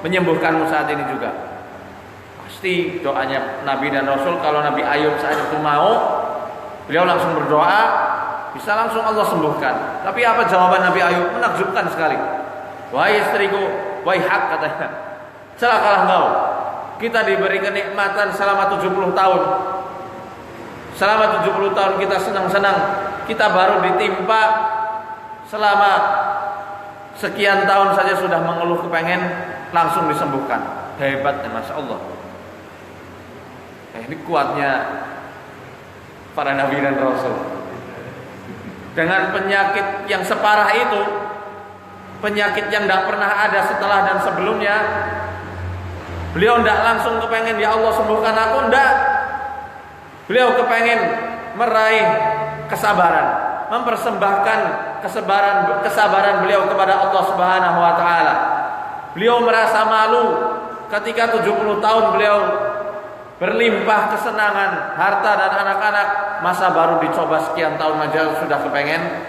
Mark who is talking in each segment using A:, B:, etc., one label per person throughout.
A: menyembuhkanmu saat ini juga. Pasti doanya Nabi dan Rasul, kalau Nabi Ayub saat itu mau, beliau langsung berdoa, bisa langsung Allah sembuhkan. Tapi apa jawaban Nabi Ayub? Menakjubkan sekali. Wahai istriku, wahai hak, katanya, celakalah engkau. Kita diberi kenikmatan selama 70 tahun. Selama 70 tahun kita senang-senang, kita baru ditimpa selama sekian tahun saja sudah mengeluh kepengen langsung disembuhkan. Hebatnya, Masya Allah. Ini kuatnya para Nabi dan Rasul. Dengan penyakit yang separah itu, penyakit yang tidak pernah ada setelah dan sebelumnya, beliau tidak langsung kepengen, ya Allah sembuhkan aku, tidak. Beliau kepengen meraih kesabaran, mempersembahkan kesabaran beliau kepada Allah Subhanahu wa taala. Beliau merasa malu ketika 70 tahun beliau berlimpah kesenangan, harta dan anak-anak, masa baru dicoba sekian tahun aja sudah kepengen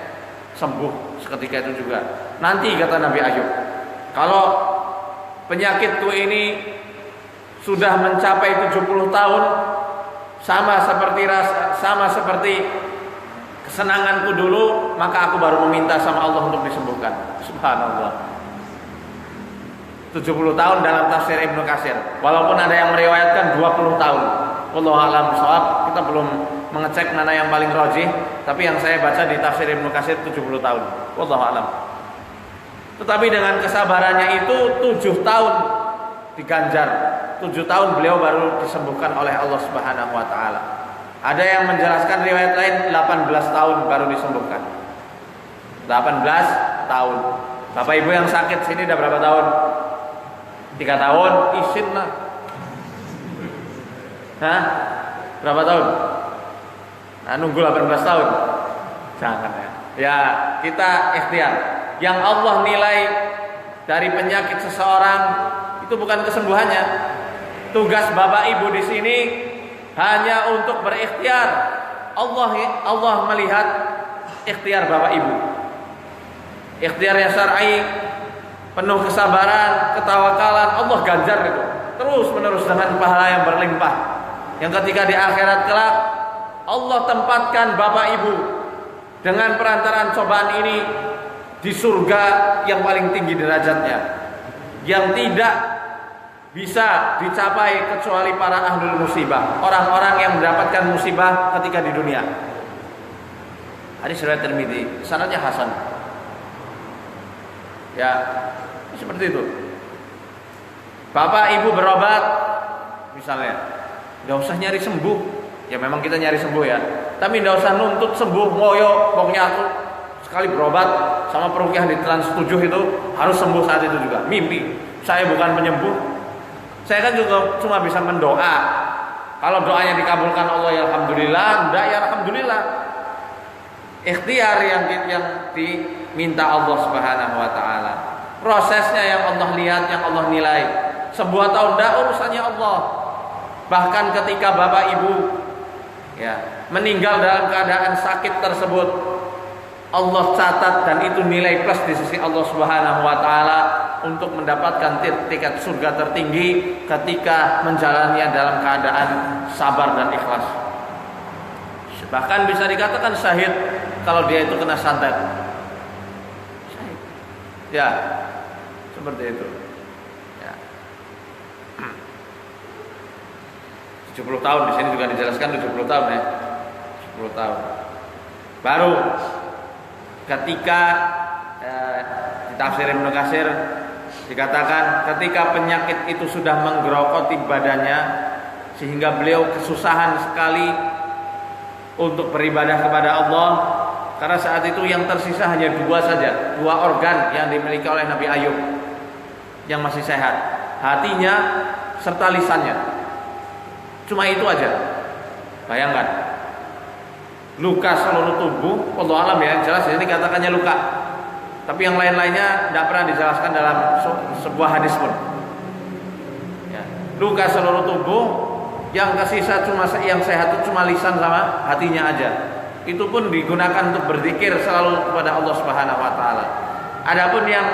A: sembuh seketika itu juga. Nanti kata Nabi Ayub, kalau penyakitku ini sudah mencapai 70 tahun, sama seperti kesenanganku dulu, maka aku baru meminta sama Allah untuk disembuhkan. Subhanallah. 70 tahun dalam tafsir Ibnu Katsir. Walaupun ada yang meriwayatkan 20 tahun. Wallahu a'lam bishawab. Kita belum mengecek mana yang paling rajih, tapi yang saya baca di tafsir Ibnu Katsir 70 tahun. Wallahu a'lam. Tetapi dengan kesabarannya itu 7 tahun diganjar. 7 tahun beliau baru disembuhkan oleh Allah Subhanahu wa taala. Ada yang menjelaskan riwayat lain 18 tahun baru disembuhkan. 18 tahun. Bapak Ibu yang sakit sini udah berapa tahun? 3 tahun, isin lah. Hah? Berapa tahun? Nah, nunggu 18 tahun. Jangan ya. Ya, kita ikhtiar. Yang Allah nilai dari penyakit seseorang itu bukan kesembuhannya. Tugas Bapak Ibu di sini hanya untuk berikhtiar. Allah melihat ikhtiar Bapak Ibu. Ikhtiarnya syar'i, penuh kesabaran, ketawakalan, Allah ganjar itu terus menerus dengan pahala yang berlimpah. Yang ketika di akhirat kelak Allah tempatkan Bapak Ibu dengan perantaraan cobaan ini di surga yang paling tinggi derajatnya, yang tidak bisa dicapai kecuali para ahlul musibah, orang-orang yang mendapatkan musibah ketika di dunia. Hadis riwayat Tirmidzi, sanadnya hasan. Ya, seperti itu. Bapak Ibu berobat misalnya, nggak usah nyari sembuh. Ya memang kita nyari sembuh ya, tapi nggak usah nuntut sembuh, ngoyo. Pokoknya aku sekali berobat sama peruqyah di Trans 7 itu harus sembuh saat itu juga. Mimpi. Saya bukan penyembuh. Saya kan juga cuma bisa mendoa. Kalau doanya dikabulkan Allah ya alhamdulillah, enggak ya alhamdulillah. Ikhtiar yang diminta Allah Subhanahu wa taala. Prosesnya yang Allah lihat, yang Allah nilai. Sembuh atau enggak urusannya Allah. Bahkan ketika Bapak Ibu ya meninggal dalam keadaan sakit tersebut, Allah catat dan itu nilai plus di sisi Allah Subhanahu wa taala untuk mendapatkan tiket surga tertinggi ketika menjalaninya dalam keadaan sabar dan ikhlas. Bahkan bisa dikatakan syahid kalau dia itu kena santet. Syahid. Ya, seperti itu. Ya. 70 tahun di sini juga dijelaskan 70 tahun ya. 10 tahun. Baru ketika di tafsir Ibnu Katsir dikatakan ketika penyakit itu sudah menggerogoti badannya sehingga beliau kesusahan sekali untuk beribadah kepada Allah, karena saat itu yang tersisa hanya 2 saja, 2 organ yang dimiliki oleh Nabi Ayub yang masih sehat, hatinya serta lisannya. Cuma itu aja. Bayangkan luka seluruh tubuh, Allah alam ya, jelas ini katakannya luka. Tapi yang lain-lainnya tidak pernah dijelaskan dalam sebuah hadis pun. Ya. Luka seluruh tubuh, yang tersisa cuma yang sehat itu cuma lisan sama hatinya aja. Itu pun digunakan untuk berzikir selalu kepada Allah Subhanahu wa taala. Adapun yang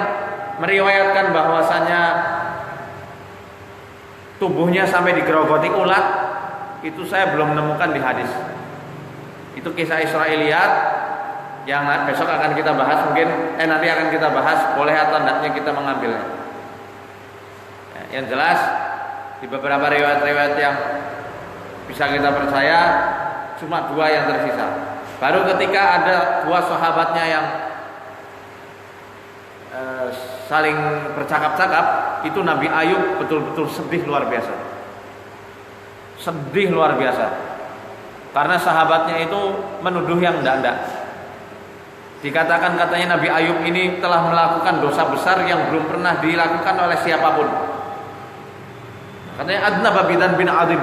A: meriwayatkan bahwasanya tubuhnya sampai digerogoti ulat, itu saya belum menemukan di hadis. Itu kisah Israiliyat yang besok akan kita bahas, nanti akan kita bahas, boleh atau tidaknya kita mengambilnya. Yang jelas di beberapa riwayat-riwayat yang bisa kita percaya cuma 2 yang tersisa. Baru ketika ada 2 sahabatnya yang saling bercakap-cakap, itu Nabi Ayub betul-betul sedih luar biasa. Sedih luar biasa. Karena sahabatnya itu menuduh yang enggak. Dikatakan katanya Nabi Ayub ini telah melakukan dosa besar yang belum pernah dilakukan oleh siapapun. Katanya adnaba bidan bin adim.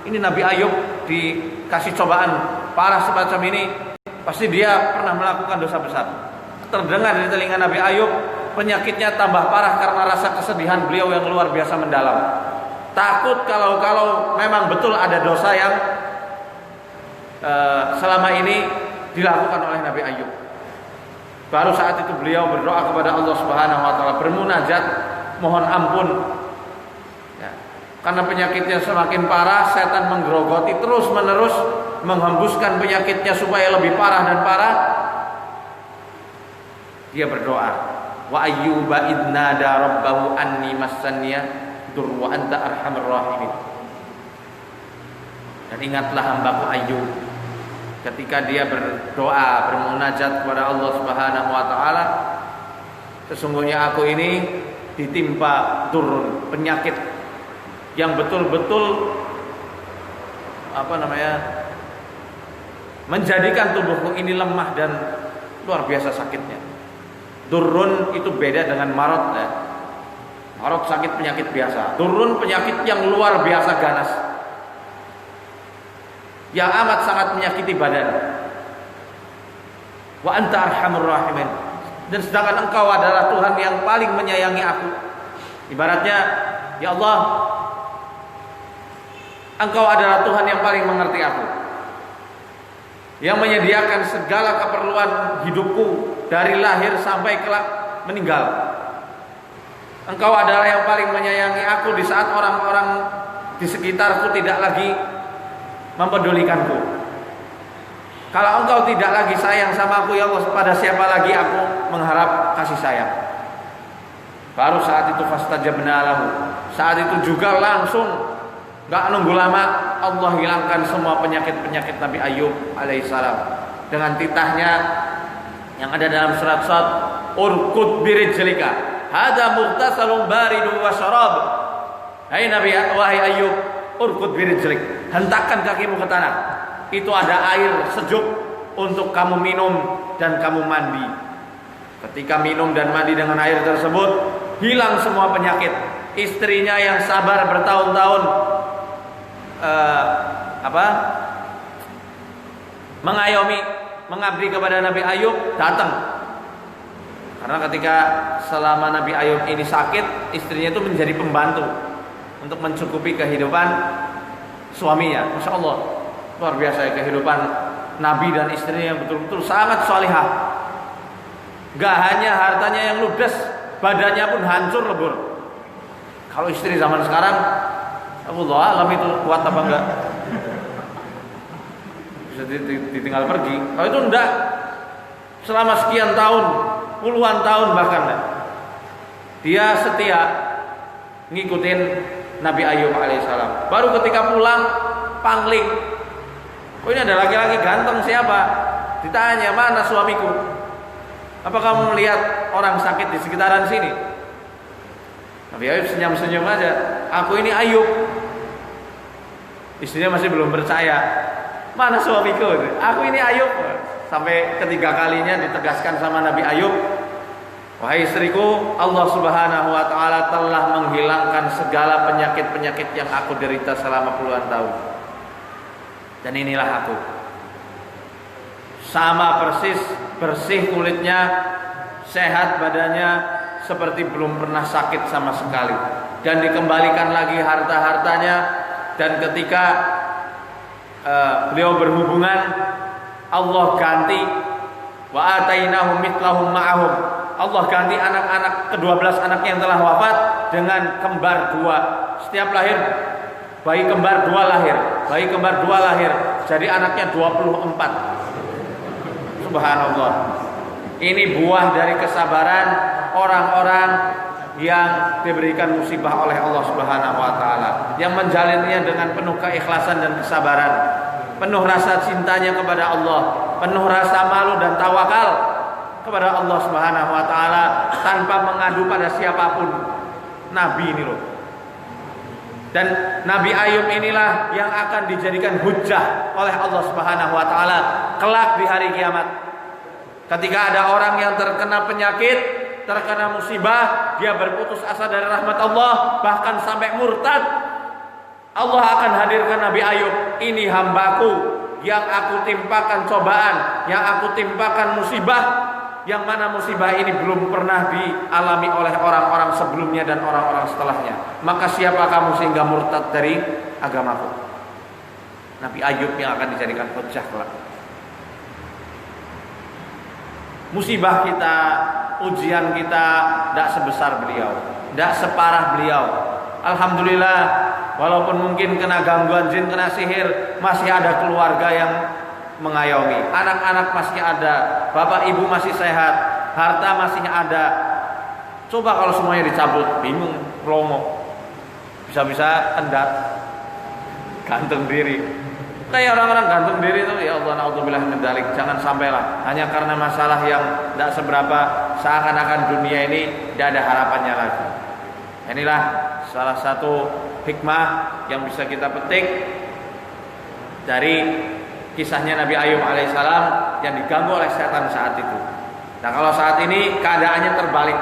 A: Ini Nabi Ayub dikasih cobaan parah semacam ini, pasti dia pernah melakukan dosa besar. Terdengar di telinga Nabi Ayub, penyakitnya tambah parah karena rasa kesedihan beliau yang luar biasa mendalam. Takut kalau memang betul ada dosa yang selama ini dilakukan oleh Nabi Ayub. Baru saat itu beliau berdoa kepada Allah Subhanahu wa taala, bermunajat mohon ampun. Ya, karena penyakitnya semakin parah, setan menggerogoti terus-menerus menghembuskan penyakitnya supaya lebih parah dan parah. Dia berdoa, wa ayyuba idnada rabbahu anni massaniya dur wa anta arhamur rahimin. Dan ingatlah hambaku Ayub ketika dia berdoa, bermunajat kepada Allah Subhanahu wa taala, sesungguhnya aku ini ditimpa turun penyakit yang betul-betul menjadikan tubuhku ini lemah dan luar biasa sakitnya. Durun itu beda dengan marot ya. Marot sakit penyakit biasa. Durun penyakit yang luar biasa ganas, yang amat sangat menyakiti badan. Wa anta arhamur rahimin. Dan sedangkan engkau adalah Tuhan yang paling menyayangi aku. Ibaratnya, ya Allah, engkau adalah Tuhan yang paling mengerti aku, yang menyediakan segala keperluan hidupku dari lahir sampai kelak meninggal. Engkau adalah yang paling menyayangi aku di saat orang-orang di sekitarku tidak lagi mempedulikanku. Kalau engkau tidak lagi sayang sama aku, ya Allah, pada siapa lagi aku mengharap kasih sayang? Baru saat itu fastajabna lahu. Saat itu juga langsung, gak nunggu lama, Allah hilangkan semua penyakit-penyakit Nabi Ayub alaihissalam dengan titahnya yang ada dalam surat Sad, urkud birijlika hada mughtasalun baridun wa syarab. Hai Nabi, wahai Ayub, urkud birijlik, hentakkan kakimu ke tanah. Itu ada air sejuk untuk kamu minum dan kamu mandi. Ketika minum dan mandi dengan air tersebut, hilang semua penyakit. Istrinya yang sabar bertahun-tahun mengayomi, mengabdi kepada Nabi Ayub, datang. Karena ketika selama Nabi Ayub ini sakit, istrinya itu menjadi pembantu untuk mencukupi kehidupan suaminya. Masya Allah, luar biasa ya kehidupan Nabi dan istrinya yang betul-betul sangat salihah. Gak hanya hartanya yang ludes, badannya pun hancur lebur. Kalau istri zaman sekarang, Allah alam itu kuat apa enggak? Bisa ditinggal pergi. Kalau itu enggak, selama sekian tahun, puluhan tahun bahkan, dia setia ngikutin Nabi Ayub alaihissalam. Baru ketika pulang, pangling. Oh, ini ada laki-laki ganteng siapa? Ditanya, mana suamiku? Apa kamu melihat orang sakit di sekitaran sini? Nabi Ayub senyum-senyum aja. Aku ini Ayub. Istrinya masih belum percaya. Mana suamiku? Aku ini Ayub. Sampai ketiga kalinya ditegaskan sama Nabi Ayub, wahai istriku, Allah Subhanahu wa taala telah menghilangkan segala penyakit-penyakit yang aku derita selama puluhan tahun. Dan inilah aku. Sama persis, bersih kulitnya, sehat badannya, seperti belum pernah sakit sama sekali. Dan dikembalikan lagi harta-hartanya. Dan ketika beliau berhubungan, Allah ganti, wa atainahum mithlahum ma'ahum. Allah ganti anak-anak, ke-12 anak yang telah wafat, dengan kembar dua. Setiap lahir bayi kembar dua lahir, jadi anaknya 24. Subhanallah. Ini buah dari kesabaran orang-orang yang diberikan musibah oleh Allah Subhanahu wa taala, yang menjalinnya dengan penuh keikhlasan dan kesabaran, penuh rasa cintanya kepada Allah, penuh rasa malu dan tawakal kepada Allah Subhanahu wa taala tanpa mengadu pada siapapun. Nabi ini loh. Dan Nabi Ayub inilah yang akan dijadikan hujjah oleh Allah Subhanahu wa taala kelak di hari kiamat. Ketika ada orang yang terkena penyakit, terkena musibah, dia berputus asa dari rahmat Allah, bahkan sampai murtad, Allah akan hadirkan Nabi Ayub. Ini hambaku yang aku timpakan cobaan, yang aku timpakan musibah, yang mana musibah ini belum pernah dialami oleh orang-orang sebelumnya dan orang-orang setelahnya. Maka siapa kamu sehingga murtad dari agamaku? Nabi Ayub yang akan dijadikan hujjah kelak. Musibah kita, ujian kita tidak sebesar beliau, tidak separah beliau. Alhamdulillah, walaupun mungkin kena gangguan jin, kena sihir, masih ada keluarga yang mengayomi, anak-anak masih ada, bapak ibu masih sehat, harta masih ada. Coba kalau semuanya dicabut, bingung, promo, bisa-bisa endat, gantung diri. Kayak orang-orang gantung diri itu, ya Allah, naudzubillah min dzalik. Jangan sampailah hanya karena masalah yang tidak seberapa, seakan-akan dunia ini tidak ada harapannya lagi. Inilah salah satu hikmah yang bisa kita petik dari kisahnya Nabi Ayub alaihissalam yang diganggu oleh setan saat itu. Nah, kalau saat ini keadaannya terbalik.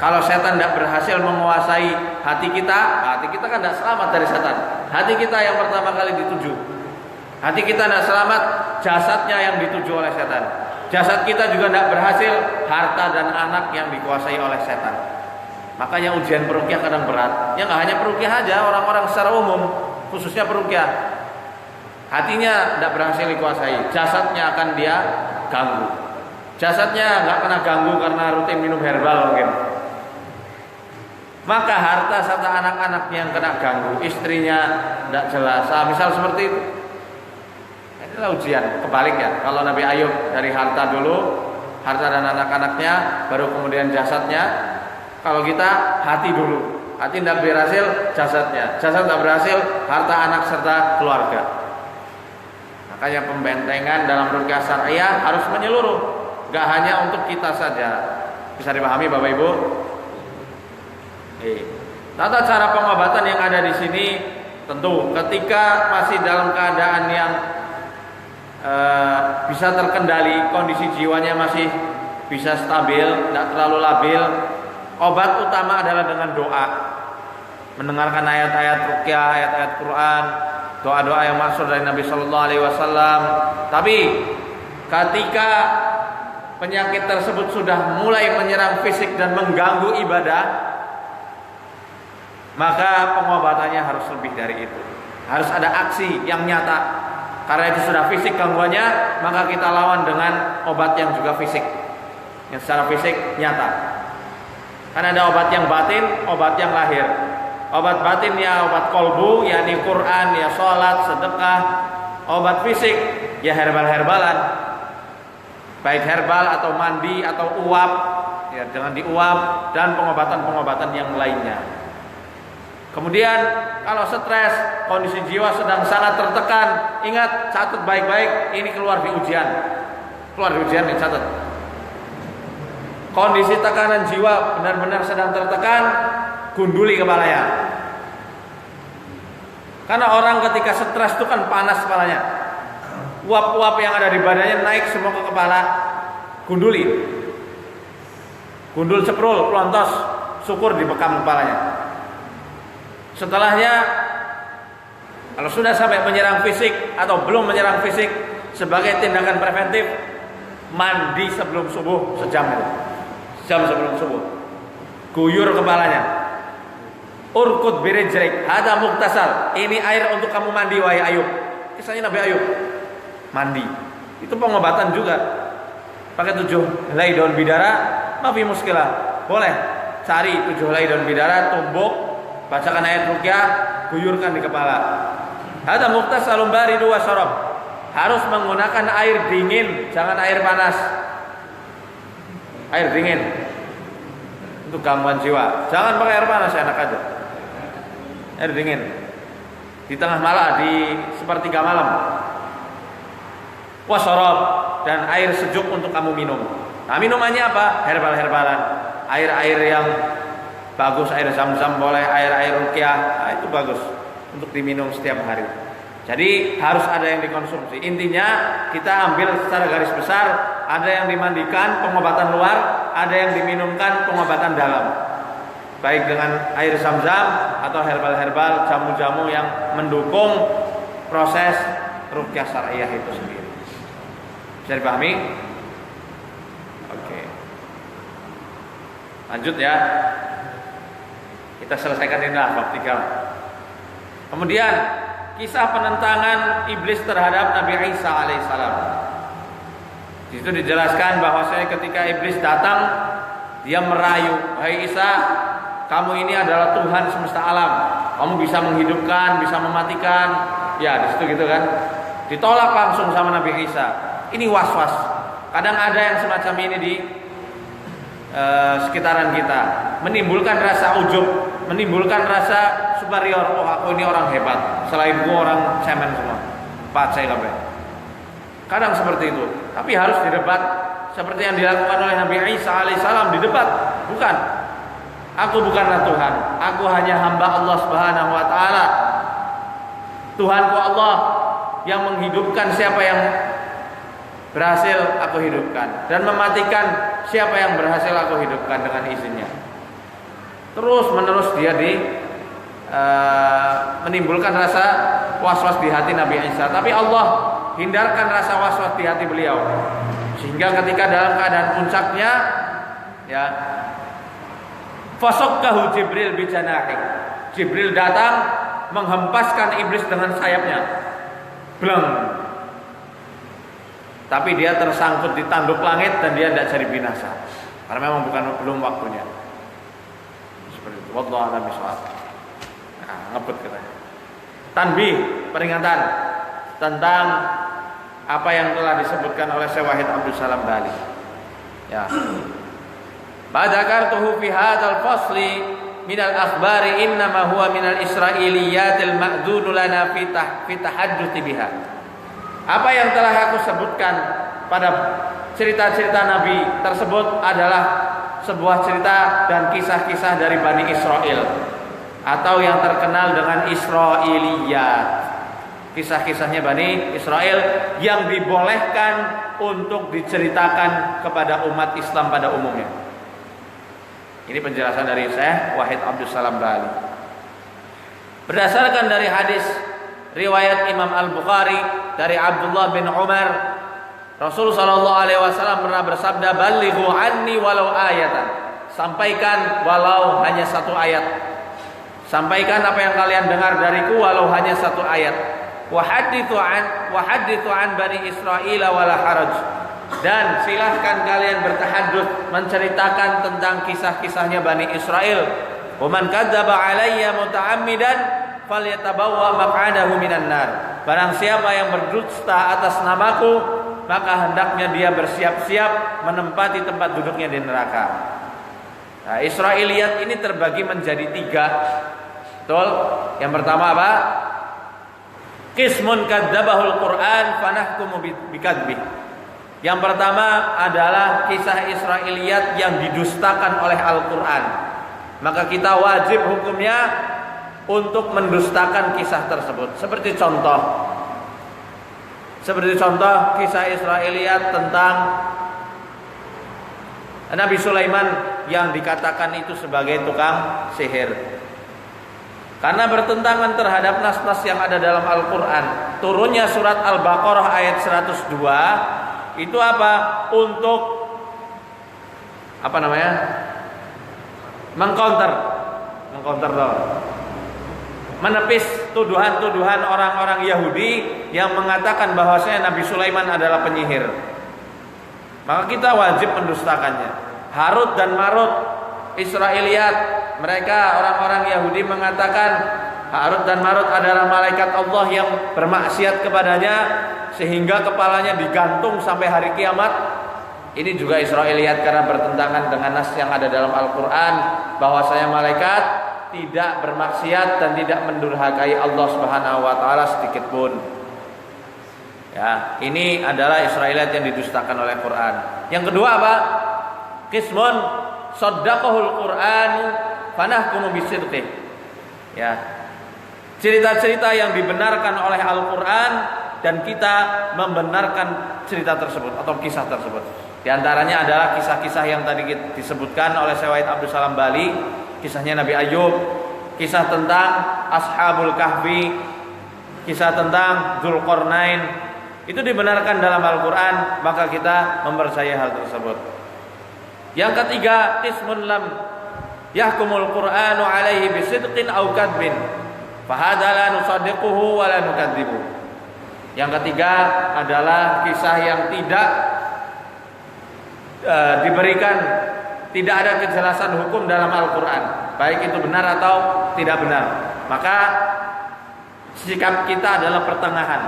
A: Kalau setan tidak berhasil menguasai hati kita kan tidak selamat dari setan. Hati kita yang pertama kali dituju. Hati kita tidak selamat, jasadnya yang dituju oleh setan. Jasad kita juga tidak berhasil, harta dan anak yang dikuasai oleh setan. Makanya ujian peruqyah kadang berat. Ya nggak hanya peruqyah aja, orang-orang secara umum, khususnya peruqyah. Hatinya tidak berhasil dikuasai, jasadnya akan dia ganggu. Jasadnya nggak kena ganggu karena rutin minum herbal mungkin. Maka harta serta anak-anaknya yang kena ganggu, istrinya tidak jelas. Misal seperti itu. Inilah ujian, kebalik ya. Kalau Nabi Ayub dari harta dulu, harta dan anak-anaknya, baru kemudian jasadnya. Kalau kita hati dulu, hati tidak berhasil, jasadnya. Jasad tidak berhasil, harta, anak serta keluarga. Makanya pembentengan dalam ruqyah syariah harus menyeluruh, gak hanya untuk kita saja. Bisa dipahami Bapak Ibu? Tata cara pengobatan yang ada di sini tentu ketika masih dalam keadaan yang bisa terkendali, kondisi jiwanya masih bisa stabil, tidak terlalu labil. Obat utama adalah dengan doa, mendengarkan ayat-ayat ruqyah, ayat-ayat Quran, doa-doa yang masyhur dari Nabi Shallallahu Alaihi Wasallam. Tapi ketika penyakit tersebut sudah mulai menyerang fisik dan mengganggu ibadah, maka pengobatannya harus lebih dari itu. Harus ada aksi yang nyata. Karena itu sudah fisik gangguannya, maka kita lawan dengan obat yang juga fisik, yang secara fisik nyata. Karena ada obat yang batin, obat yang lahir. Obat batin ya obat kolbu, yakni Quran, ya sholat, sedekah. Obat fisik ya herbal-herbalan, baik herbal atau mandi atau uap, ya dengan diuap, dan pengobatan-pengobatan yang lainnya. Kemudian kalau stres, kondisi jiwa sedang sangat tertekan, ingat, catat baik-baik, ini keluar di ujian. Keluar di ujian nih, catat. Kondisi tekanan jiwa benar-benar sedang tertekan, gunduli kepalanya. Karena orang ketika stres itu kan panas kepalanya. Uap-uap yang ada di badannya naik semua ke kepala, gunduli. Gundul ceprul, pelontos, syukur dibekam kepalanya. Setelahnya, kalau sudah sampai menyerang fisik atau belum menyerang fisik, sebagai tindakan preventif, mandi sebelum subuh sejam itu. Sejam sebelum subuh. Guyur kepalanya. Urkud birijlik, hada muktasal. Ini air untuk kamu mandi wahai Ayub. Kisahnya Nabi Ayub. Mandi. Itu pengobatan juga. Pakai 7 helai daun bidara, mafi muskilah. Boleh. cari 7 helai daun bidara, tumbuk, bacakan ayat ruqyah, guyurkan di kepala. Hadza mughtasalun baridu wa syarab. Harus menggunakan air dingin, jangan air panas. Air dingin untuk gangguan jiwa. Jangan pakai air panas, enak aja. Air dingin di tengah malam, di sepertiga malam. Wasyarab, dan air sejuk untuk kamu minum. Nah, minumannya apa? Herbal-herbalan. Air-air yang bagus, air zam-zam boleh, air-air ruqyah, nah, itu bagus untuk diminum setiap hari. Jadi harus ada yang dikonsumsi. Intinya kita ambil secara garis besar, ada yang dimandikan pengobatan luar, ada yang diminumkan pengobatan dalam. Baik dengan air zam-zam atau herbal-herbal, jamu-jamu yang mendukung proses ruqyah syariah itu sendiri. Bisa dipahami? Oke. Lanjut ya. Kita selesaikan ini lah bab 3. Kemudian kisah penentangan iblis terhadap Nabi Isa alaihissalam. Di situ dijelaskan bahwasanya ketika iblis datang, dia merayu, "Hai Isa, kamu ini adalah Tuhan semesta alam. Kamu bisa menghidupkan, bisa mematikan." Ya, di situ gitu kan. Ditolak langsung sama Nabi Isa. Ini was-was. Kadang ada yang semacam ini di sekitaran kita, menimbulkan rasa ujub, menimbulkan rasa superior. Oh, aku ini orang hebat, selain gua orang cemen semua. Pacai kabeh. Kadang seperti itu. Tapi harus didebat seperti yang dilakukan oleh Nabi Isa alaihissalam, didebat. Bukan. Aku bukanlah Tuhan. Aku hanya hamba Allah Subhanahu wa taala. Tuhanku Allah yang menghidupkan siapa yang berhasil aku hidupkan, dan mematikan siapa yang berhasil aku hidupkan dengan izinnya. Terus menerus dia menimbulkan rasa was-was di hati Nabi Isa. Tapi Allah hindarkan rasa was-was di hati beliau, sehingga ketika dalam keadaan puncaknya, ya, fasaqahu Jibril bijanahi. Jibril datang menghempaskan iblis dengan sayapnya. Bleng. Tapi dia tersangkut di tanduk langit dan dia tidak jadi binasa. Karena memang belum waktunya. Seperti itu. Wallahu a'lam bishawab. Nah, ngebut katanya. Tanbih, peringatan tentang apa yang telah disebutkan oleh Syekh Wahid Abdul Salam Bali. Ya. Ba'dakartuhu fi hadzal fasli minal akhbari innama huwa minal israiliyatil ma'dzunu lana fi tahadduts biha. Apa yang telah aku sebutkan pada cerita-cerita Nabi tersebut adalah sebuah cerita dan kisah-kisah dari Bani Israel, atau yang terkenal dengan Israiliyat. Kisah-kisahnya Bani Israel yang dibolehkan untuk diceritakan kepada umat Islam pada umumnya. Ini penjelasan dari Syekh Wahid Abdul Salam Bali. Berdasarkan dari hadis riwayat Imam Al-Bukhari dari Abdullah bin Umar, Rasul sallallahu alaihi wasallam pernah bersabda, "Ballighu anni walau ayatan." Sampaikan walau hanya satu ayat. Sampaikan apa yang kalian dengar dariku walau hanya satu ayat. Wa hadithu an bani Israil wala haraj. Dan silahkan kalian bertahadduts, menceritakan tentang kisah-kisahnya Bani Israel. Wa man kadzdzaba alayya muta'ammidan falyatabawwa maq'adahu minan nar. Barang siapa yang berdusta atas namaku, maka hendaknya dia bersiap-siap menempati tempat duduknya di neraka. Nah, Israiliyat ini terbagi menjadi 3. Betul? Yang pertama apa? Qismun kadzdzabahul Qur'an fanahkumu bikadzbih. Yang pertama adalah kisah Israiliyat yang didustakan oleh Al-Qur'an. Maka kita wajib hukumnya untuk mendustakan kisah tersebut. Seperti contoh kisah Israiliyat tentang Nabi Sulaiman yang dikatakan itu sebagai tukang sihir. Karena bertentangan terhadap nas-nas yang ada dalam Al-Qur'an. Turunnya surat Al-Baqarah ayat 102 itu apa? Untuk mengcounter menepis tuduhan-tuduhan orang-orang Yahudi yang mengatakan bahwasanya Nabi Sulaiman adalah penyihir. Maka kita wajib mendustakannya. Harut dan Marut Israiliyat, mereka orang-orang Yahudi mengatakan Harut dan Marut adalah malaikat Allah yang bermaksiat kepadanya sehingga kepalanya digantung sampai hari kiamat. Ini juga Israiliyat karena bertentangan dengan nas yang ada dalam Al-Quran bahwasanya malaikat tidak bermaksiat dan tidak mendurhakai Allah Subhanahu wa taala sedikit pun. Ya, ini adalah Israiliyat yang didustakan oleh Quran. Yang kedua apa? Qismun saddaqahul Qur'anu fanahkumu bisidqih. Ya. Cerita-cerita yang dibenarkan oleh Al-Quran dan kita membenarkan cerita tersebut atau kisah tersebut. Di antaranya adalah kisah-kisah yang tadi disebutkan oleh Syekh Wahid Abdul Salam Bali, kisahnya Nabi Ayub, kisah tentang Ashabul Kahfi, kisah tentang Dzulqarnain. Itu dibenarkan dalam Al-Quran, maka kita mempercayai hal tersebut. Yang ketiga, qismun lam yahkumul Qur'anu alaihi bisidqin aw kadbin fahadha la nusaddiquhu wa la nukadzibuh. Yang ketiga adalah kisah yang tidak diberikan, tidak ada kejelasan hukum dalam Al-Quran, baik itu benar atau tidak benar. Maka sikap kita adalah pertengahan,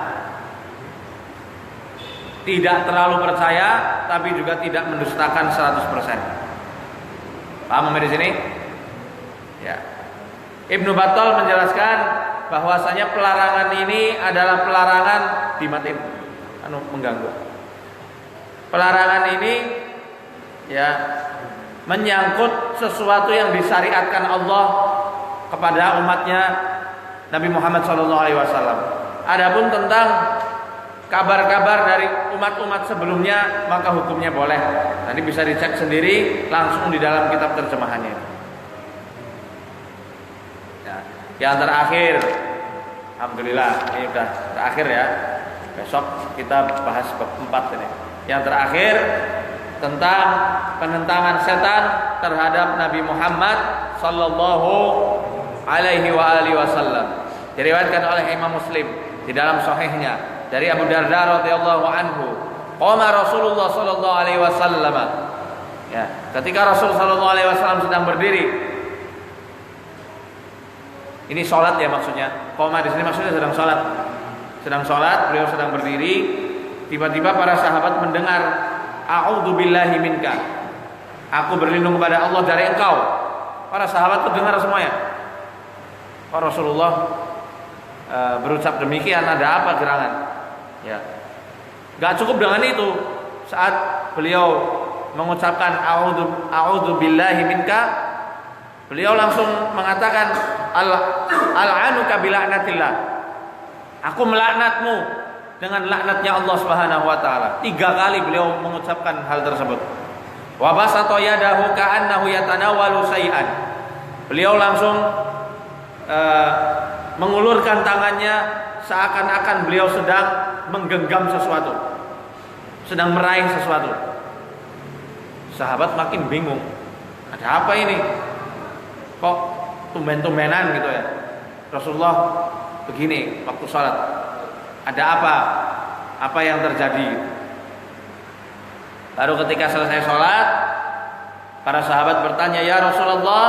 A: tidak terlalu percaya tapi juga tidak mendustakan 100%. Paham di sini? Ya. Ibnu Battal menjelaskan bahwasanya pelarangan ini adalah pelarangan dimatiin, mengganggu. Pelarangan ini ya menyangkut sesuatu yang disyariatkan Allah kepada umatnya Nabi Muhammad SAW. Adapun tentang kabar-kabar dari umat-umat sebelumnya maka hukumnya boleh. Nanti bisa dicek sendiri langsung di dalam kitab terjemahannya. Ya, yang terakhir, alhamdulillah ini sudah terakhir ya. Besok kita bahas bab 4 ini. Yang terakhir tentang penentangan setan terhadap Nabi Muhammad sallallahu alaihi wasallam. Diriwayatkan oleh Imam Muslim di dalam sahihnya dari Abu Darda radhiyallahu anhu, qama Rasulullah sallallahu alaihi wasallam. Ya, ketika Rasul sallallahu alaihi wasallam sedang berdiri. Ini salat ya maksudnya. Qama di sini maksudnya sedang salat. Sedang salat, beliau sedang berdiri, tiba-tiba para sahabat mendengar, a'udzu billahi minka. Aku berlindung kepada Allah dari engkau. Para sahabat mendengar semuanya. Pak Rasulullah berucap demikian, ada apa gerangan? Ya, gak cukup dengan itu. Saat beliau mengucapkan a'udzu billahi minka, beliau langsung mengatakan al'anuka bila'natillah. Aku melaknatmu dengan laknatnya Allah Subhanahu wa taala. 3 kali beliau mengucapkan hal tersebut. Wa basata yadahu ka'annahu yatanawalu syai'an. Beliau langsung mengulurkan tangannya seakan-akan beliau sedang menggenggam sesuatu, sedang meraih sesuatu. Sahabat makin bingung, ada apa ini? Kok tumben-tumbenan gitu ya? Rasulullah begini waktu sholat, ada apa? Apa yang terjadi? Baru ketika selesai sholat, para sahabat bertanya, ya Rasulullah,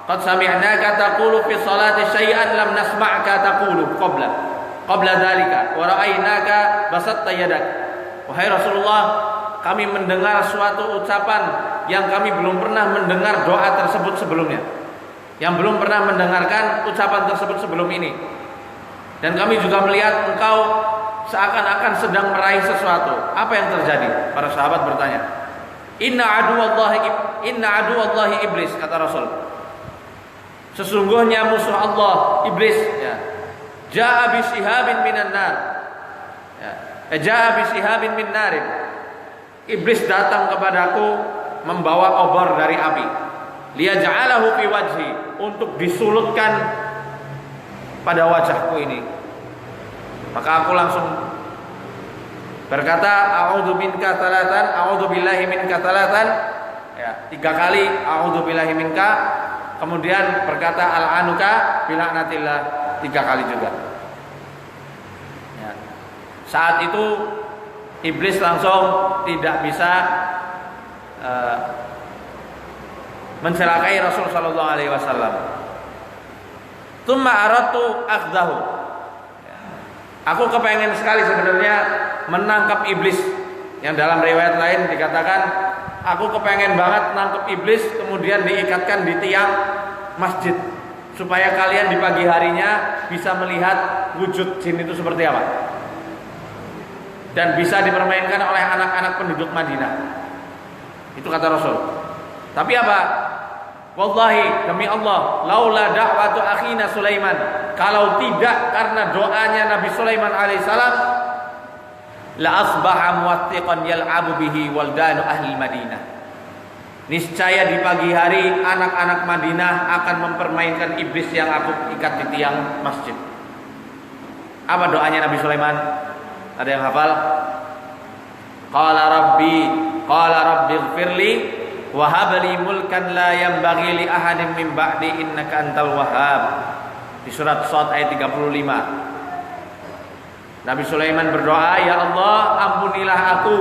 A: qad sami'naka taqulu fi sholati syai'an lam nasma'ka taqulu qabla dzalika wa ra'aynaka basatta yadak. Wahai Rasulullah, kami mendengar suatu ucapan yang kami belum pernah mendengar doa tersebut sebelumnya, yang belum pernah mendengarkan ucapan tersebut sebelum ini. Dan kami juga melihat engkau seakan-akan sedang meraih sesuatu. Apa yang terjadi? Para sahabat bertanya. Inna aduwallahi iblis, kata Rasul. Sesungguhnya musuh Allah, iblis, ya. Ja'a bisihabin minan nar. Ya. Ja'a bisihabin min narin. Iblis datang kepadaku membawa obor dari api. Liyaj'alahu fi wajhi, untuk disulutkan pada wajahku ini. Maka aku langsung berkata, a'udzu minka tsalatan, a'udzu billahi minka tsalatan. Ya, 3 kali a'udzu billahi minka. Kemudian berkata al'anuka bila'natillah 3 kali juga. Ya. Saat itu iblis langsung tidak bisa mencelakai Rasul sallallahu alaihi wasallam. Tsumma aradtu akhdahu. Aku kepengen sekali sebenarnya menangkap iblis. Yang dalam riwayat lain dikatakan, aku kepengen banget nangkep iblis kemudian diikatkan di tiang masjid supaya kalian di pagi harinya bisa melihat wujud jin itu seperti apa dan bisa dipermainkan oleh anak-anak penduduk Madinah. Itu kata Rasul. Tapi apa? Wallahi, demi Allah, laula da'watu akhina Sulaiman, kalau tidak karena doanya Nabi Sulaiman alaihissalam, la asbaha muwattiqan yal'abu bihi waldanu ahli Madinah. Niscaya di pagi hari anak-anak Madinah akan mempermainkan iblis yang aku ikat di tiang masjid. Apa doanya Nabi Sulaiman? Ada yang hafal? Qala rabbi ighfirli wa hab li mulkan la yanbaghi li ahadin min ba'di innaka antal wahhab. Di surat Shad ayat 35. Nabi Sulaiman berdoa, ya Allah, ampunilah aku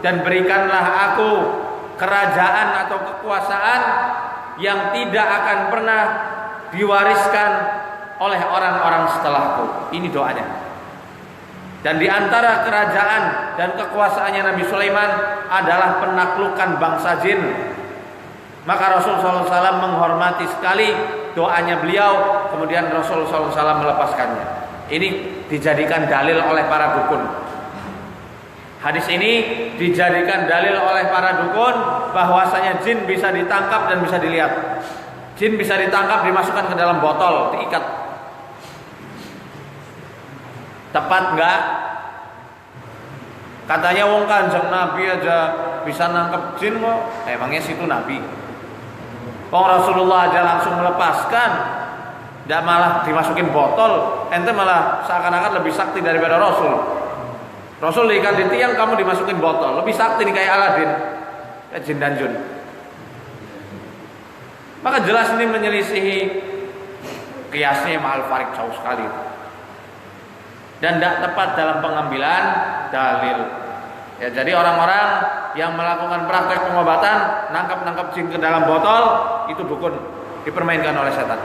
A: dan berikanlah aku kerajaan atau kekuasaan yang tidak akan pernah diwariskan oleh orang-orang setelahku. Ini doanya. Dan di antara kerajaan dan kekuasaannya Nabi Sulaiman adalah penaklukan bangsa jin. Maka Rasul SAW menghormati sekali doanya beliau, kemudian Rasul SAW melepaskannya. Ini dijadikan dalil oleh para dukun. Hadis ini dijadikan dalil oleh para dukun bahwasanya jin bisa ditangkap dan bisa dilihat. Jin bisa ditangkap, dimasukkan ke dalam botol, diikat. Tepat enggak? Katanya wong Kanjeng Nabi aja bisa nangkep jin kok. Emangnya situ Nabi? Wong Rasulullah aja langsung melepaskan. Tidak malah dimasukin botol, ente malah seakan-akan lebih sakti daripada Rasul. Rasul diikat di tiang, kamu dimasukin botol, lebih sakti nih kayak Aladin, kayak jin dan jun. Maka jelas ini menyelisihi kiasnya Imam Al-Farid jauh sekali, dan tidak tepat dalam pengambilan dalil. Ya, jadi orang-orang yang melakukan praktek pengobatan, nangkap jin ke dalam botol, itu dukun, dipermainkan oleh setan.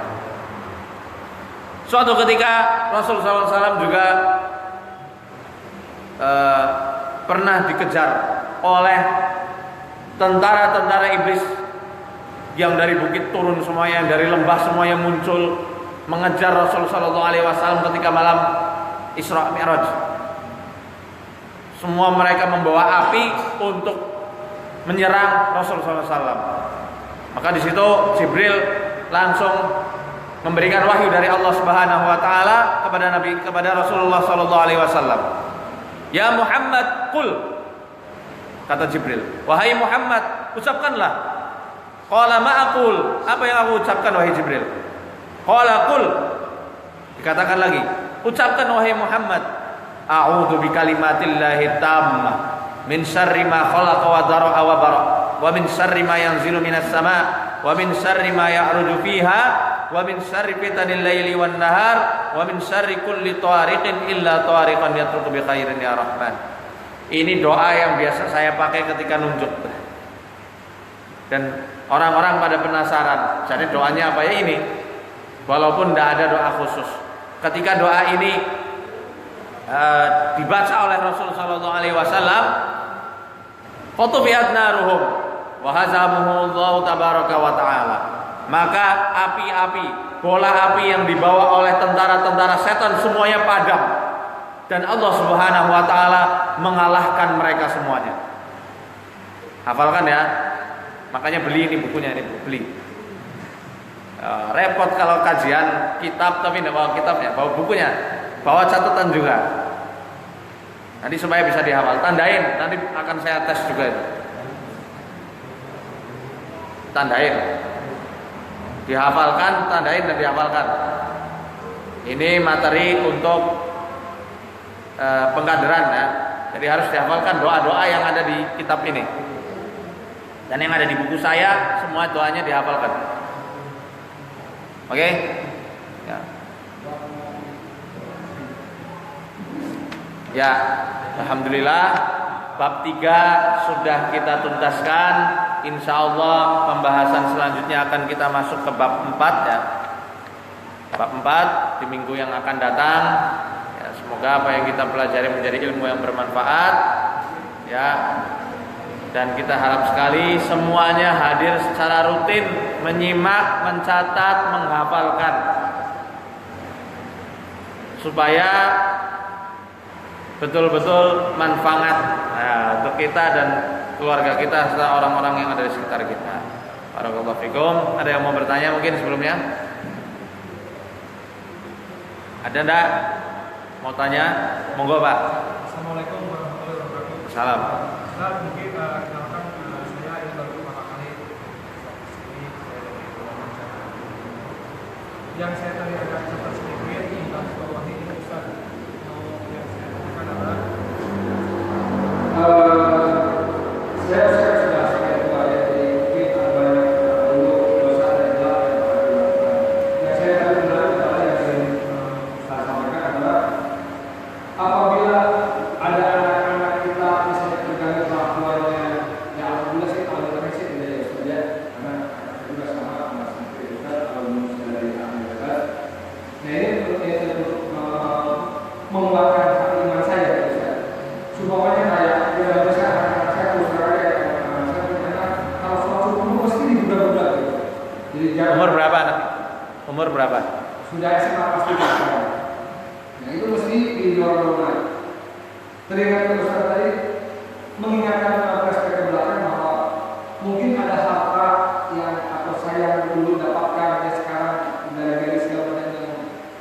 A: Suatu ketika Rasulullah SAW juga pernah dikejar oleh tentara-tentara iblis yang dari bukit turun semuanya, yang dari lembah semuanya muncul mengejar Rasulullah SAW ketika malam Isra Mi'raj. Semua mereka membawa api untuk menyerang Rasulullah SAW. Maka di situ Jibril langsung memberikan wahyu dari Allah Subhanahu wa taala kepada Rasulullah sallallahu alaihi wasallam. Ya Muhammad, qul. Kata Jibril, wahai Muhammad, ucapkanlah. Qala ma aqul, apa yang aku ucapkan wahai Jibril? Qala qul. Dikatakan lagi, ucapkan wahai Muhammad, a'udzu bikalimatillahi tammah min syarri ma khalaqa wa dara'a wa bara wa min syarri ma yanzilu minas sama' wa min syarri ma ya'ruju fiha wa min syarri fitanil laili wan nahar wa min syarri kulli tariqin illa tariqan yatruku bi khairin ya Rahman. Ini doa yang biasa saya pakai ketika nunjuk. Dan orang-orang pada penasaran. Jadi doanya apa ya ini? Walaupun tidak ada doa khusus. Ketika doa ini dibaca oleh Rasul sallallahu alaihi wasallam, qatubiat naruhum wa hazamuhullahu tabaraka wa taala. Maka api-api, bola api yang dibawa oleh tentara-tentara setan semuanya padam, dan Allah Subhanahu wa taala mengalahkan mereka semuanya. Hafalkan ya. Makanya beli ini bukunya, ini beli. Repot kalau kajian kitab tapi tidak bawa kitabnya, bawa bukunya, bawa catatan juga. Nanti supaya bisa dihafal. Tandain, nanti akan saya tes juga itu. Tandain. Dihafalkan, tandain dan dihafalkan. Ini materi untuk pengkaderan ya. Jadi harus dihafalkan doa-doa yang ada di kitab ini. Dan yang ada di buku saya, semua doanya dihafalkan. Oke? Ya. Ya, alhamdulillah bab 3 sudah kita tuntaskan. insya Allah pembahasan selanjutnya akan kita masuk ke bab 4 ya. Bab 4 di minggu yang akan datang. Ya, semoga apa yang kita pelajari menjadi ilmu yang bermanfaat ya. Dan kita harap sekali semuanya hadir secara rutin, menyimak, mencatat, menghafalkan, supaya betul-betul manfaat untuk kita dan keluarga kita serta orang-orang yang ada di sekitar kita. Barakallahu fikum. Ada yang mau bertanya mungkin sebelumnya? Ada enggak? Mau tanya? Monggo Pak.
B: Assalamualaikum warahmatullahi wabarakatuh.
A: Salam.
B: Ustaz, mungkin kenalkan saya ini baru pertama kali ini saya dari wawancara. Yang saya tadi agak cepat sedikit tentang bawah ini Ustaz. Yang saya tanyakan adalah saya sudah sekian kali mungkin banyak dulu dosa dan jalan yang saya tadi bilang adalah yang saya sampaikan adalah apabila ada anak-anak kita misalnya terganggu orang tuanya, ya alhamdulillah sih kalau kita sih tidak ya saja karena juga sama seperti itu kalau misalnya dari Amerika. Nah ini untuk menguatkan hati iman saya, supaya kayak tidak bisa anak-anak saya terus saya ternyata kalau sholat subuh mesti dibuka-buka gitu. Jadi
A: Umur berapa anak? Umur berapa?
B: sudah SMA pasti sekarang. Nah itu mesti didorong-dorong. Teringat Ustaz tadi mengingatkan perspektif ke belakang bahwa mungkin ada harta yang atau saya yang dulu dapatkan dan sekarang dari segala macam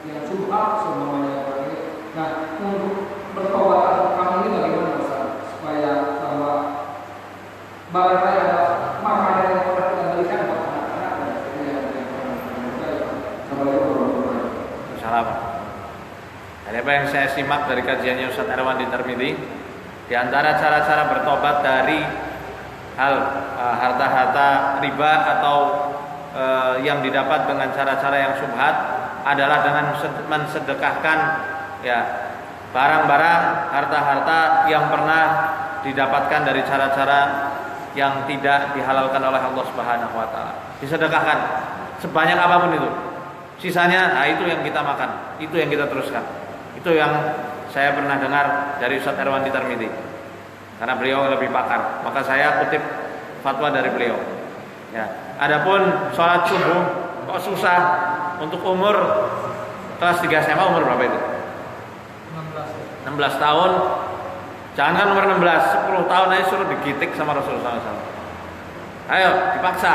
B: yang subhat semuanya orang ini. Nah untuk bertobat atau kami ini bagaimana Ustaz supaya bahwa barangkali ada makanan yang pernah kita berikan buat anak-anak dan yang
A: Salam. Dari apa yang saya simak dari kajiannya Ustaz Erwan di Tirmidzi, di antara cara-cara bertobat dari hal harta-harta riba atau yang didapat dengan cara-cara yang subhat adalah dengan mensedekahkan ya barang-barang, harta-harta yang pernah didapatkan dari cara-cara yang tidak dihalalkan oleh Allah Subhanahu wa taala. Disedekahkan sebanyak apapun itu. Sisanya, nah itu yang kita makan, itu yang kita teruskan. Itu yang saya pernah dengar dari Ustaz Erwan di Tirmidzi. Karena beliau lebih pakar, maka saya kutip fatwa dari beliau. Ya. Adapun sholat subuh kok susah untuk umur kelas 3 SMA, umur berapa itu? 16 tahun. Jangankan umur 16, 10 tahun aja suruh digitik sama Rasulullah SAW. Ayo, dipaksa.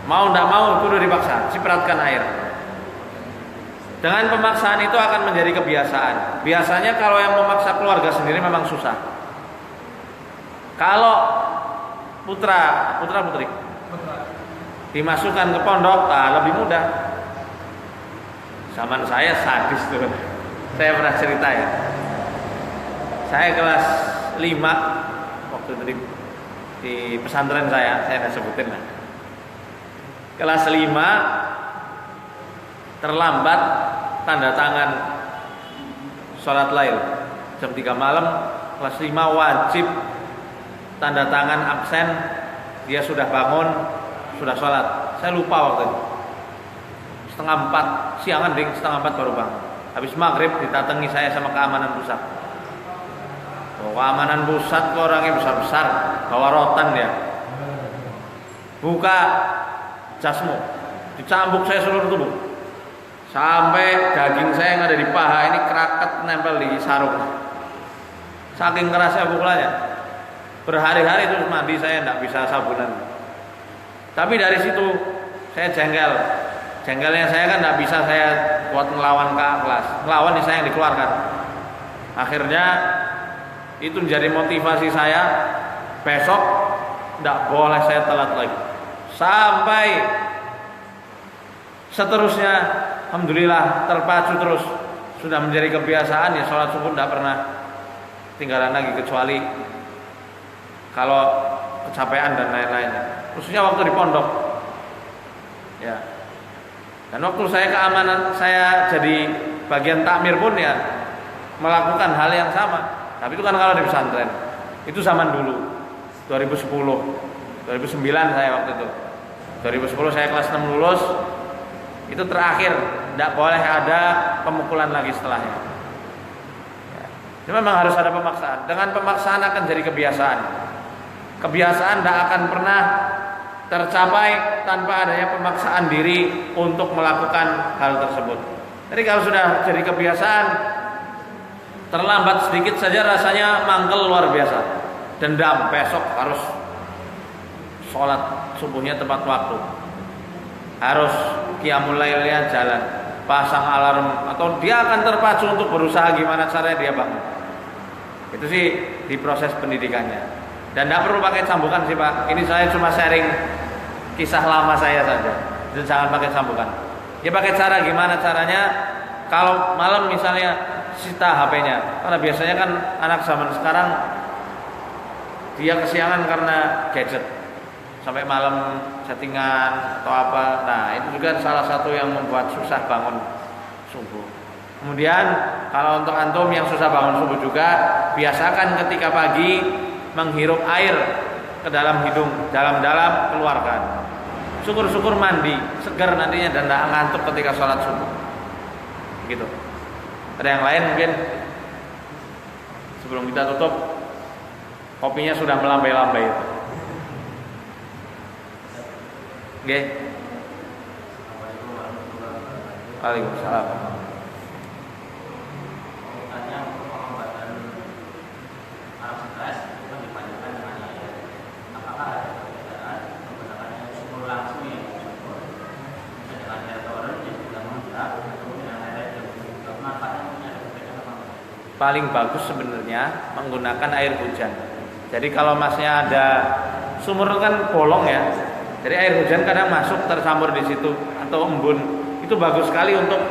A: Mau tidak mau, kudu dipaksa. Cipratan air. Dengan pemaksaan itu akan menjadi kebiasaan. Biasanya kalau yang memaksa keluarga sendiri memang susah. Kalau putra-putri dimasukkan ke pondok, lebih mudah. Zaman saya sadis tuh. Saya pernah cerita ya. Saya kelas 5 waktu itu di pesantren saya nggak sebutin lah. Kelas 5 terlambat tanda tangan sholat lail jam 3 malam. Kelas 5 wajib tanda tangan absen. Dia sudah bangun, sudah sholat. Saya lupa waktu itu. Setengah 4 siangan ding, setengah 4 baru bangun. Habis maghrib ditatangi saya sama keamanan pusat. Keamanan pusat kok orangnya besar-besar, bawa rotan dia. Buka jasmu, dicambuk saya seluruh tubuh. Sampai daging saya yang ada di paha ini keraket nempel di sarung. Saking kerasnya pukulannya. Berhari-hari itu mandi saya tidak bisa sabunan. Tapi dari situ saya jengkel. Jengkelnya saya kan tidak bisa saya buat melawan kakak kelas. Melawan saya yang dikeluarkan. Akhirnya itu menjadi motivasi saya. Besok tidak boleh saya telat lagi. Sampai seterusnya, alhamdulillah terpacu terus. Sudah menjadi kebiasaan ya, sholat subuh tidak pernah tinggalan lagi kecuali kalau kecapean dan lain-lainnya. Khususnya waktu di pondok. Ya. Dan waktu saya keamanan, saya jadi bagian takmir pun ya melakukan hal yang sama. Tapi itu kan kalau di pesantren. Itu zaman dulu 2010. 2009 saya waktu itu. 2010 saya kelas 6 lulus. Itu terakhir, tidak boleh ada pemukulan lagi setelahnya. Ya. Memang harus ada pemaksaan. Dengan pemaksaan akan jadi kebiasaan. Kebiasaan tidak akan pernah tercapai tanpa adanya pemaksaan diri untuk melakukan hal tersebut. Jadi kalau sudah jadi kebiasaan, terlambat sedikit saja rasanya mangkel luar biasa. Dendam, besok harus sholat subuhnya tepat waktu, harus qiyamul lailnya jalan, pasang alarm, atau dia akan terpacu untuk berusaha gimana caranya dia bangun. Itu sih di proses pendidikannya. Dan tidak perlu pakai cambukan sih Pak. Ini saya cuma sharing kisah lama saya saja. Jadi jangan pakai cambukan. Ya pakai cara gimana caranya? Kalau malam misalnya sita HP-nya, karena biasanya kan anak zaman sekarang dia kesiangan karena gadget, sampai malam chattingan atau apa. Nah itu juga salah satu yang membuat susah bangun subuh. Kemudian kalau untuk antum yang susah bangun subuh juga, biasakan ketika pagi menghirup air ke dalam hidung, dalam-dalam keluarkan. Syukur-syukur mandi segar nantinya dan tidak ngantuk ketika sholat subuh. Gitu. Ada yang lain mungkin? Sebelum kita tutup, kopinya sudah melambai-lambai itu. Oke. Waalaikumsalam. Paling bagus sebenarnya menggunakan air hujan. Jadi kalau masnya ada sumur kan bolong ya, jadi air hujan kadang masuk tercampur di situ atau embun, itu bagus sekali untuk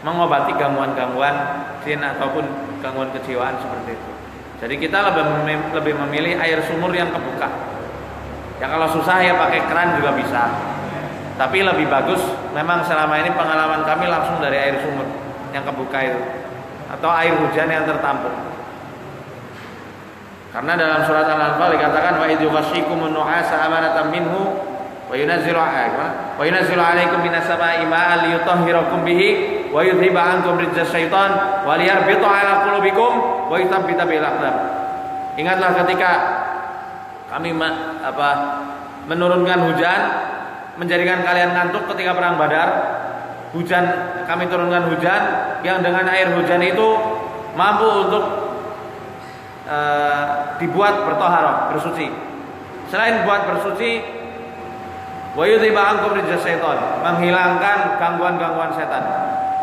A: mengobati gangguan-gangguan jin ataupun gangguan kejiwaan seperti itu. Jadi kita lebih memilih air sumur yang kebuka. Ya kalau susah ya pakai keran juga bisa. Tapi lebih bagus memang selama ini pengalaman kami langsung dari air sumur yang kebuka itu, atau air hujan yang tertampung. Karena dalam surat Al-Anfal dikatakan wa idh yughashshikumun nu'asa amanatan minhu wa yunazzilu 'alaikum minas sama'i ma'an liyutahhirakum bihi wa yudhhiba 'ankum rijzas syaitan wa liyarbita 'ala qulubikum wa yuthabbita bil aqdam. Ingatlah ketika kami menurunkan hujan, menjadikan kalian ngantuk ketika perang Badar. Hujan, kami turunkan hujan yang dengan air hujan itu mampu untuk dibuat bertoharoh, bersuci. Selain buat bersuci, wa yudhiba ankum rijzas syaitan, menghilangkan gangguan-gangguan setan.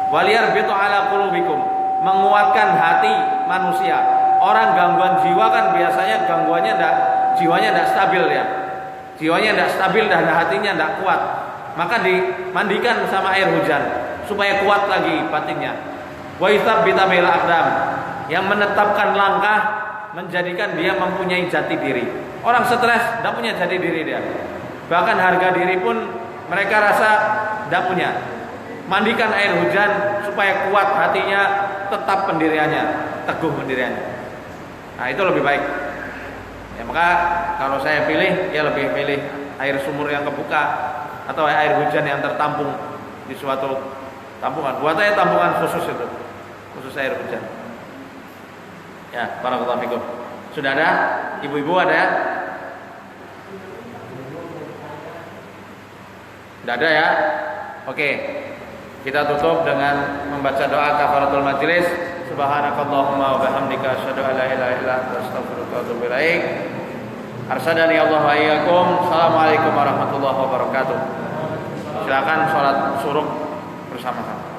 A: Waliyarbitu ala qulubikum, menguatkan hati manusia. Orang gangguan jiwa kan biasanya jiwanya tidak stabil ya. Jiwanya tidak stabil dan hatinya tidak kuat. Maka dimandikan sama air hujan supaya kuat lagi batinnya. Wa yuthabbita bil aqdam, yang menetapkan langkah, menjadikan dia mempunyai jati diri. Orang stres tidak punya jati diri dia. Bahkan harga diri pun mereka rasa tidak punya. Mandikan air hujan supaya kuat hatinya, tetap pendiriannya, teguh pendiriannya. Nah itu lebih baik. Ya maka kalau saya pilih, ya lebih pilih air sumur yang kebuka atau air hujan yang tertampung di suatu tampungan. Buat saya tampungan khusus itu, khusus air hujan. Ya, barakallahu fikum. Sudah ada? Ibu-ibu ada ya? Sudah ada ya? Oke. Kita tutup dengan membaca doa kafaratul majelis. Subhanakallahumma wa bihamdika asyhadu an la ilaha illa anta astaghfiruka wa atubu ilaik. Arsadani Allah wa iyyakum. Assalamualaikum warahmatullahi wabarakatuh. Silakan sholat syuruk bersama-sama.